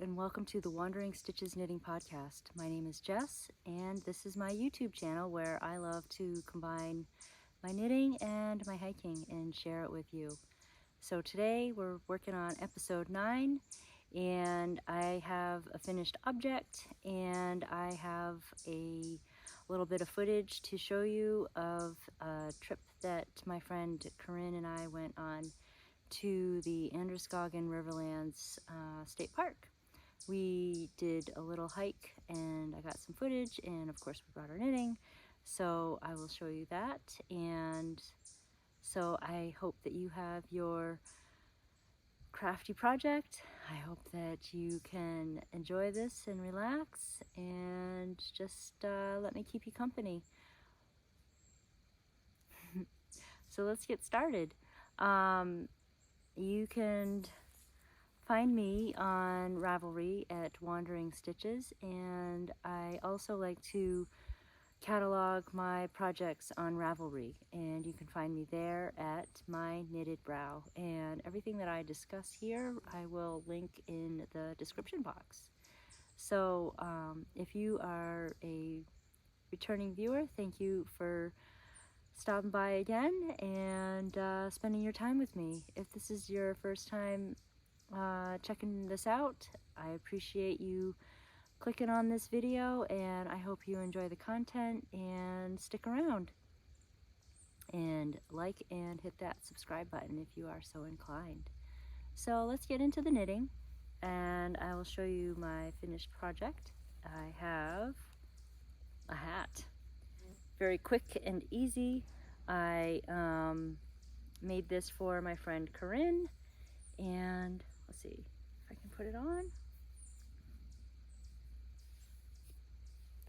and welcome to the Wandering Stitches Knitting Podcast. My name is Jess, and this is my YouTube channel where I love to combine my knitting and my hiking and share it with you. So today we're working on episode 9, and I have a finished object, and I have a little bit of footage to show you of a trip that my friend Corinne and I went on to the Androscoggin Riverland State Park. We did a little hike and I got some footage, and of course we brought our knitting, so I will show you that. And so I hope that you have your crafty project. I hope that you can enjoy this and relax and just let me keep you company. So let's get started. You can find me on Ravelry at Wandering Stitches, and I also like to catalog my projects on Ravelry, and you can find me there at MyKnittedBrow. And everything that I discuss here I will link in the description box. So if you are a returning viewer, thank you for stopping by again and spending your time with me. If this is your first time checking this out, I appreciate you clicking on this video, and I hope you enjoy the content and stick around and like and hit that subscribe button if you are so inclined. So let's get into the knitting, and I will show you my finished project. I have a hat. Very quick and easy. I made this for my friend Corinne, and let's see if I can put it on.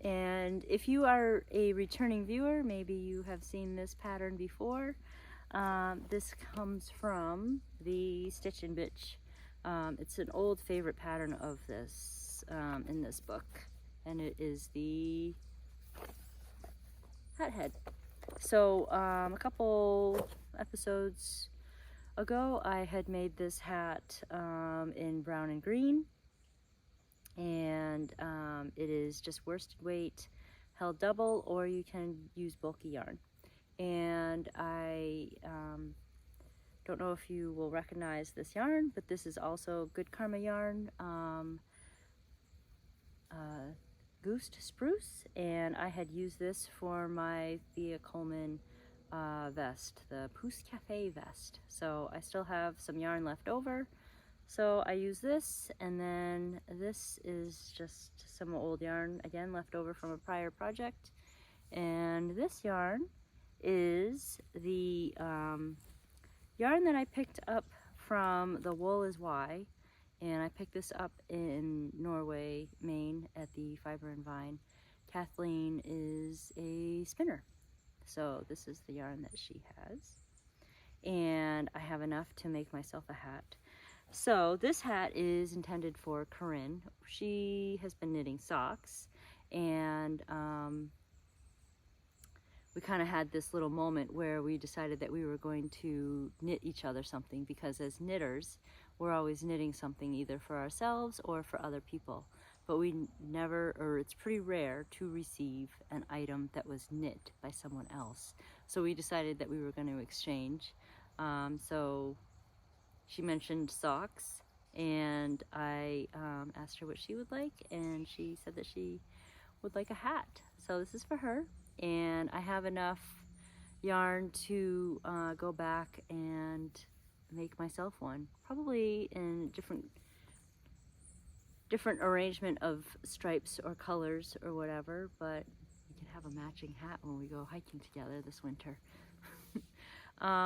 And if you are a returning viewer, maybe you have seen this pattern before. This comes from the Stitch and Bitch. It's an old favorite pattern of this in this book, and it is the hat head. So a couple episodes ago I had made this hat in brown and green, and it is just worsted weight held double, or you can use bulky yarn. And I don't know if you will recognize this yarn, but this is also Good Karma yarn, Goosed Spruce, and I had used this for my Thea Coleman vest, the Pousse Cafe vest. So I still have some yarn left over, so I use this, and then this is just some old yarn, again left over from a prior project. And this yarn is the yarn that I picked up from the Wool is Why, and I picked this up in Norway, Maine at the Fiber and Vine. Kathleen is a spinner, so this is the yarn that she has, and I have enough to make myself a hat. So this hat is intended for Corinne. She has been knitting socks, and we kind of had this little moment where we decided that we were going to knit each other something, because as knitters we're always knitting something either for ourselves or for other people, but we never, or it's pretty rare to receive an item that was knit by someone else. So we decided that we were going to exchange. So she mentioned socks, and I asked her what she would like, and she said that she would like a hat. So this is for her, and I have enough yarn to go back and make myself one, probably in different arrangement of stripes or colors or whatever, but we can have a matching hat when we go hiking together this winter.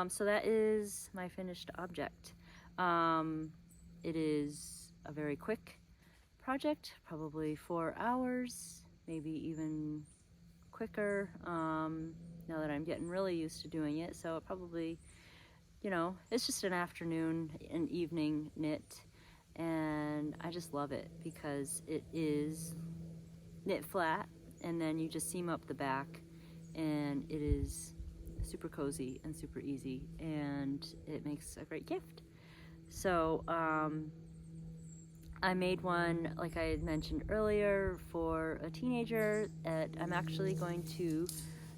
So that is my finished object. It is a very quick project, probably 4 hours, maybe even quicker, now that I'm getting really used to doing it. So it probably, you know, it's just an afternoon and evening knit, and I just love it because it is knit flat, and then you just seam up the back, and it is super cozy and super easy, and it makes a great gift. So I made one, like I had mentioned earlier, for a teenager that I'm actually going to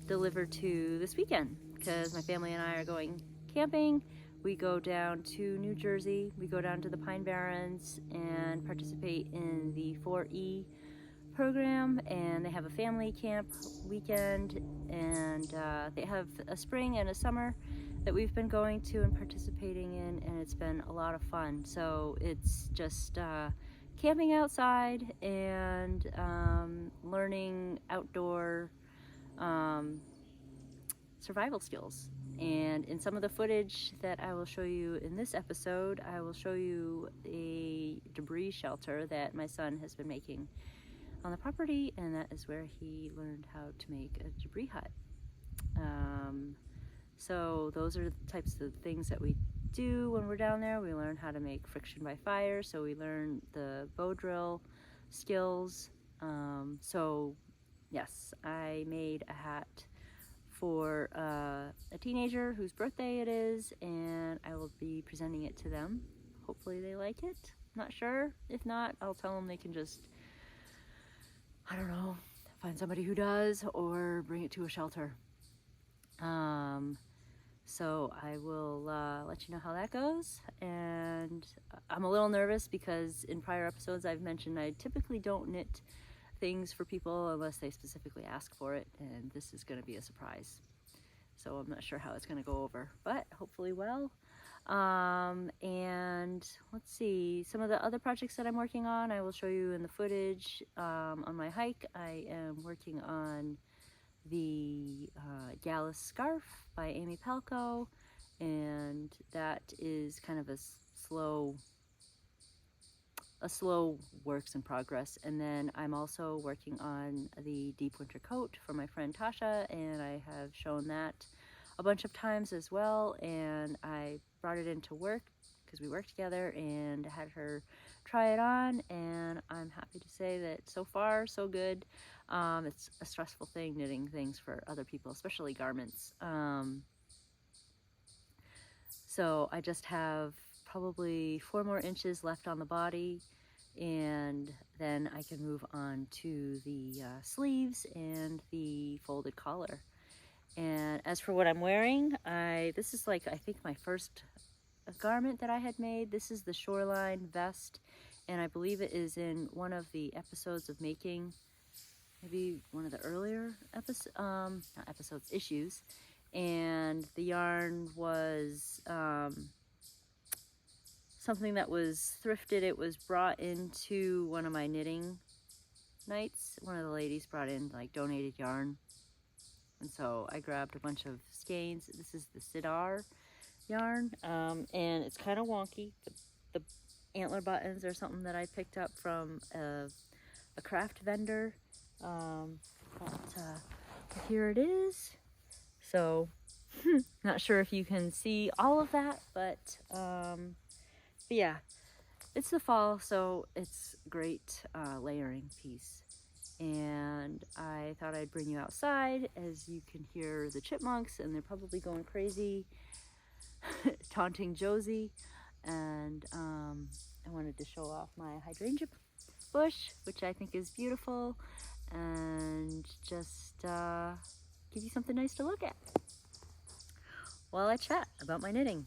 deliver to this weekend because my family and I are going camping. We go down to New Jersey. We go down to the Pine Barrens and participate in the 4E program, and they have a family camp weekend, and they have a spring and a summer that we've been going to and participating in, and it's been a lot of fun. So it's just camping outside and learning outdoor survival skills. And in some of the footage that I will show you in this episode, I will show you a debris shelter that my son has been making on the property, and that is where he learned how to make a debris hut. So those are the types of things that we do when we're down there. We learn how to make friction by fire, so we learn the bow drill skills. So yes, I made a hat for a teenager whose birthday it is, and I will be presenting it to them. Hopefully they like it. Not sure. If not, I'll tell them they can just, I don't know, find somebody who does, or bring it to a shelter. So I will let you know how that goes. And I'm a little nervous because in prior episodes I've mentioned I typically don't knit things for people unless they specifically ask for it, and this is going to be a surprise. So I'm not sure how it's going to go over, but hopefully well. And let's see, some of the other projects that I'm working on, I will show you in the footage. On my hike, I am working on the Gallus Scarf by Amy Palko, and that is kind of a slow works in progress. And then I'm also working on the deep winter coat for my friend Tasha, and I have shown that a bunch of times as well, and I brought it into work because we work together, and had her try it on, and I'm happy to say that so far so good. It's a stressful thing knitting things for other people, especially garments. So I just have probably 4 more inches left on the body, and then I can move on to the sleeves and the folded collar. And as for what I'm wearing, this is like, I think, my first garment that I had made. This is the Shoreline vest, and I believe it is in one of the episodes of making, maybe one of the earlier issues. And the yarn was something that was thrifted. It was brought into one of my knitting nights. One of the ladies brought in like donated yarn, and so I grabbed a bunch of skeins. This is the Sidar yarn, and it's kind of wonky. The antler buttons are something that I picked up from a craft vendor, but here it is. So not sure if you can see all of that, but yeah, it's the fall, so it's great layering piece. And I thought I'd bring you outside. As you can hear the chipmunks, and they're probably going crazy taunting Josie. And I wanted to show off my hydrangea bush, which I think is beautiful, and just give you something nice to look at while I chat about my knitting.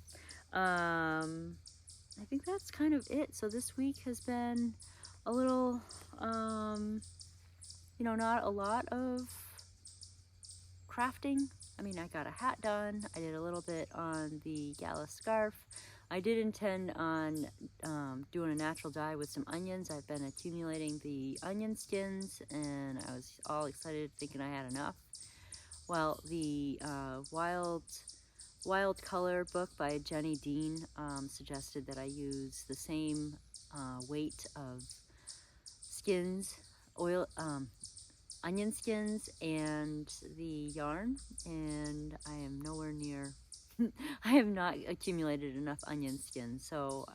I think that's kind of it. So this week has been a little, not a lot of crafting. I mean, I got a hat done. I did a little bit on the Gallus Scarf. I did intend on doing a natural dye with some onions. I've been accumulating the onion skins, and I was all excited thinking I had enough. Well, the Wild Color book by Jenny Dean suggested that I use the same weight of skins, onion skins, and the yarn, and I am nowhere near I have not accumulated enough onion skins, so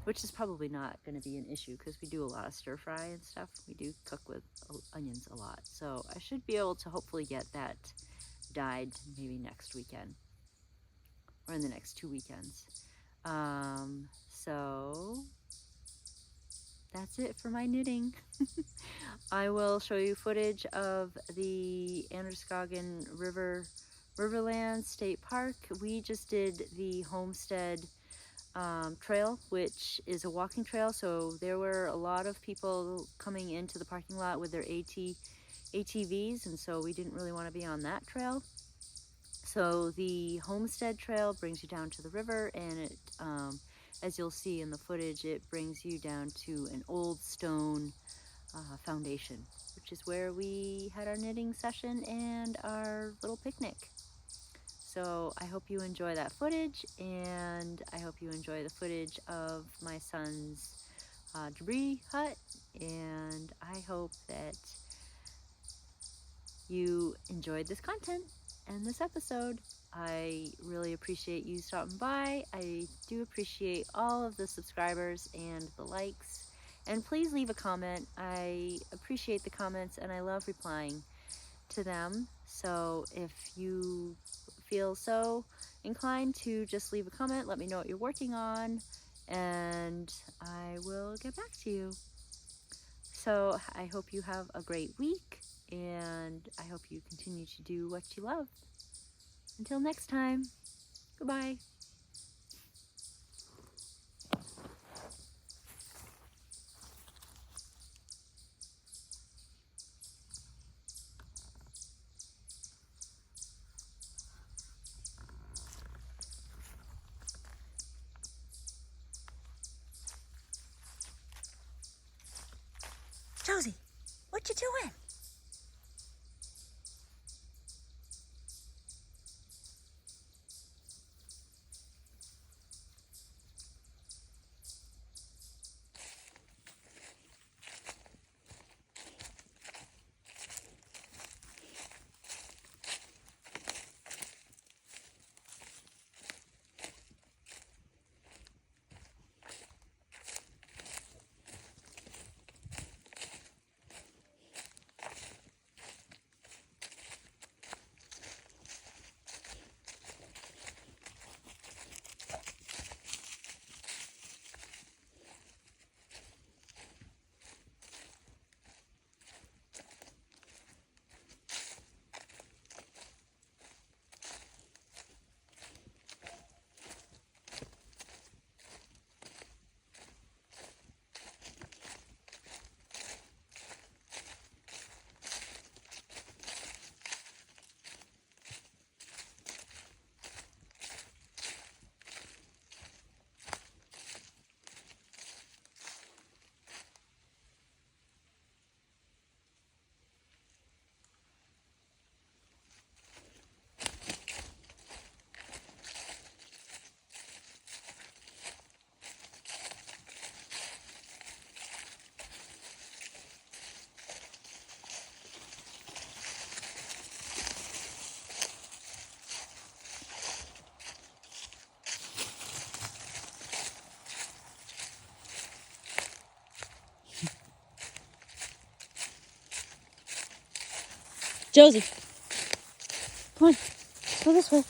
which is probably not going to be an issue because we do a lot of stir fry and stuff. We do cook with onions a lot, so I should be able to hopefully get that dyed maybe next weekend or in the next 2 weekends. So that's it for my knitting. I will show you footage of the Androscoggin Riverland State Park. We just did the Homestead trail, which is a walking trail, so there were a lot of people coming into the parking lot with their ATVs, and so we didn't really want to be on that trail. So the Homestead Trail brings you down to the river, and it, as you'll see in the footage, it brings you down to an old stone foundation, which is where we had our knitting session and our little picnic. So I hope you enjoy that footage, and I hope you enjoy the footage of my son's debris hut, and I hope that you enjoyed this content and this episode. I really appreciate you stopping by. I do appreciate all of the subscribers and the likes. And please leave a comment. I appreciate the comments and I love replying to them. So if you feel so inclined to just leave a comment, let me know what you're working on, and I will get back to you. So I hope you have a great week, and I hope you continue to do what you love. Until next time, goodbye. Josie, what you doing? Josie, come on, go this way.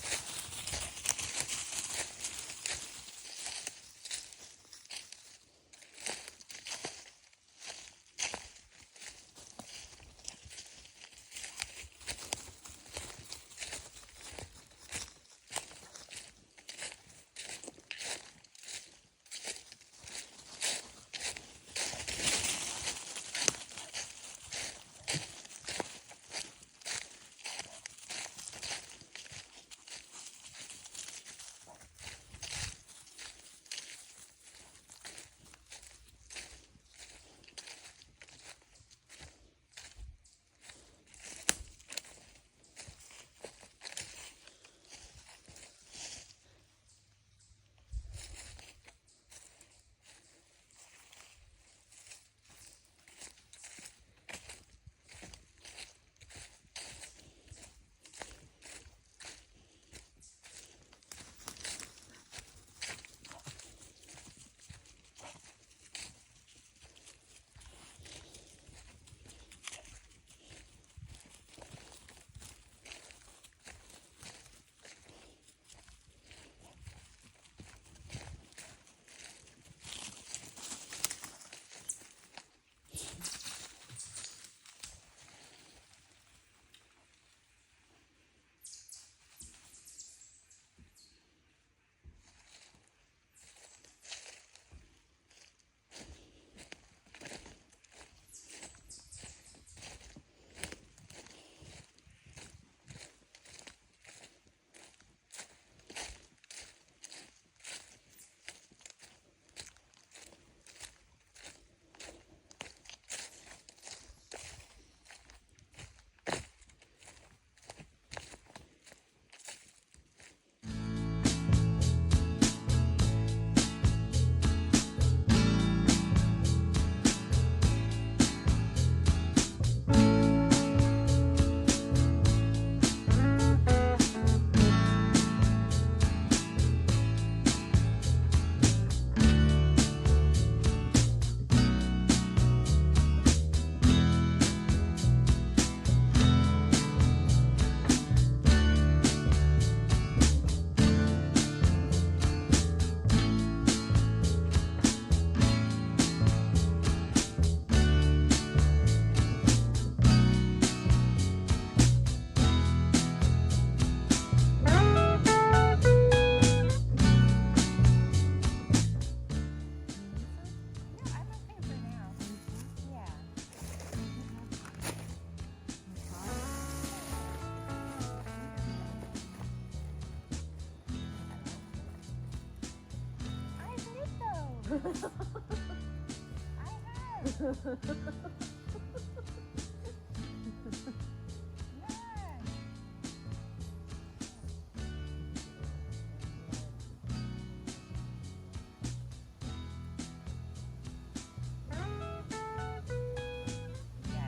Yeah,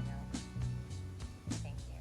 no. Thank you.